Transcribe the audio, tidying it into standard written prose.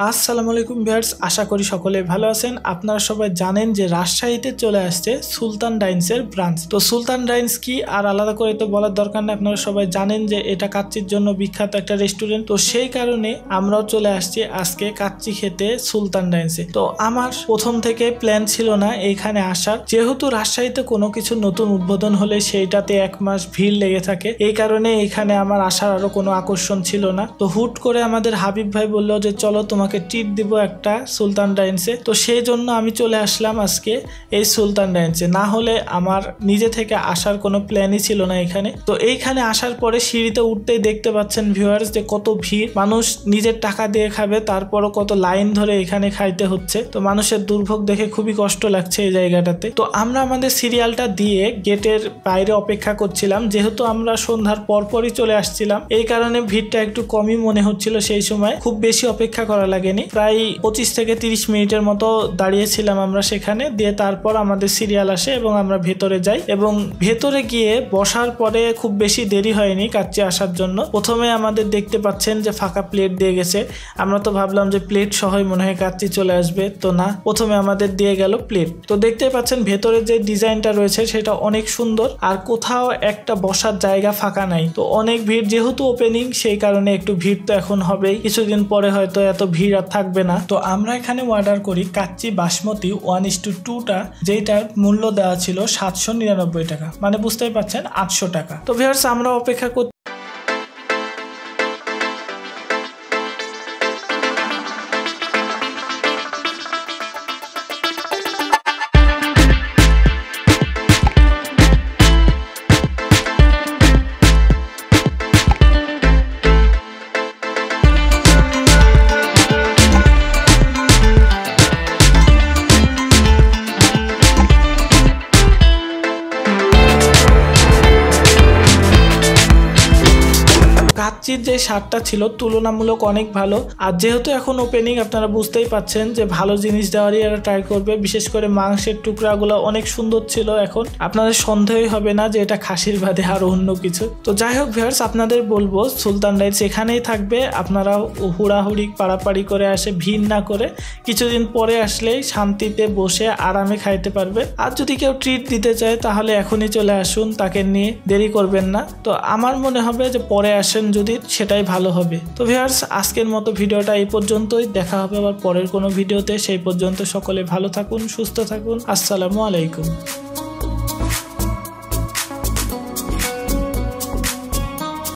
আসসালামু আলাইকুম ভিউয়ার্স, আশা করি সকলে ভালো আছেন। আপনারা সবাই জানেন যে রাজশাহীতে চলে আসছে সুলতান ডাইন্সের ব্রাঞ্চ। তো সুলতান ডাইন্স কি আর আলাদা করে তো বলার দরকার নেই, আপনারা সবাই জানেন যে এটা কাচ্চির জন্য বিখ্যাত একটা রেস্টুরেন্ট। তো সেই কারণে আমরাও চলে আসছি আজকে কাচ্চি খেতে সুলতান ডাইন্সে। তো আমার প্রথম থেকে প্ল্যান ছিল না এইখানে আসার, যেহেতু রাজশাহীতে কোনো কিছু নতুন উদ্বোধন হলে সেইটাতে এক মাস ভিড় লেগে থাকে, এই কারণে এখানে আমার আসার আরো কোনো আকর্ষণ ছিল না। তো হুট করে আমাদের হাবিব ভাই বললো যে চলো তোমাকে ট্রিট দিব একটা সুলতান ডাইন্সে। তো সেই জন্য আমি চলে আসলাম আজকে এই সুলতান ডাইন্সে, না হলে আমার নিজে থেকে আসার কোনো প্ল্যানই ছিল না এখানে। তো এইখানে আসার পরে সিঁড়িতে উঠতেই দেখতে পাচ্ছেন ভিউয়ার্স যে কত ভিড়, মানুষ নিজের টাকা দিয়ে খাবে তারপরও কত লাইন ধরে এখানে খাইতে হচ্ছে। তো মানুষের দুর্ভোগ দেখে খুবই কষ্ট লাগছে এই জায়গাটাতে। তো আমরা আমাদের সিরিয়ালটা দিয়ে গেটের বাইরে অপেক্ষা করছিলাম, যেহেতু আমরা সন্ধ্যার পরপরই চলে আসছিলাম এই কারণে ভিড়টা একটু কমই মনে হচ্ছিল। সেই সময় খুব বেশি অপেক্ষা করা লাগেনি, প্রায় 25 থেকে 30 মিনিটের মতো দাঁড়িয়েছিলাম আমরা সেখানে। দিয়ে তারপর আমাদের সিরিয়াল আসে এবং আমরা ভেতরে যাই, এবং ভেতরে গিয়ে বসার পরে খুব বেশি দেরি হয়নি কাচ্চি আসার জন্য। প্রথমে আমাদের দেখতে পাচ্ছেন যে ফাঁকা প্লেট দিয়ে গেছে, আমরা তো ভাবলাম যে প্লেট সহই মনে হয় কাচ্চি চলে আসবে, তো না, প্রথমে আমাদের দিয়ে গেল প্লেট। তো দেখতে পাচ্ছেন ভেতরে যে ডিজাইনটা রয়েছে সেটা অনেক সুন্দর, আর কোথাও একটা বসার জায়গা ফাঁকা নাই। তো অনেক ভিড়, যেহেতু ওপেনিং সেই কারণে একটু ভিড় তো এখন হবেই, কিছুদিন পরে হয়তো এত ভিড় আর থাকবে না। তো আমরা এখানে অর্ডার করি কাচ্চি বাসমতি 1:2টা, যেটার মূল্য দেওয়া ছিল 799 টাকা, মানে বুঝতেই পারছেন 800 টাকা। তো ভিউয়ার্স আমরা অপেক্ষা করছি। কাচ্চির যে স্বাদটা ছিল তুলনামূলক অনেক ভালো, আর যেহেতু এখন ওপেনিং আপনারা বুঝতেই পাচ্ছেন যে ভালো জিনিস দেওয়ারই এরা ট্রাই করবে। বিশেষ করে মাংসের টুকরাগুলো অনেক সুন্দর ছিল, এখন আপনাদের সন্দেহই হবে না যে এটা খাসির বাদে আরো অন্য কিছু। তো যাই হোক ভিউয়ার্স, আপনাদের বলবো সুলতান ডাইন্স এখানেই থাকবে, আপনারা হুড়াহুড়ি পাড়াপাড়ি করে আসে ভিড় না করে কিছুদিন পরে আসলেই শান্তিতে বসে আরামে খাইতে পারবে। আর যদি কেউ ট্রিট দিতে চায় তাহলে এখনই চলে আসুন, তাকে নিয়ে দেরি করবেন না। তো আমার মনে হবে যে পরে আসেন যদি, সেটাই ভালো হবে। তো ভিউয়ার্স আজকের মতো ভিডিওটা এই পর্যন্তই, দেখা হবে আবার পরের কোনো ভিডিওতে। সেই পর্যন্ত সকলে ভালো থাকুন, সুস্থ থাকুন। আসসালামু আলাইকুম।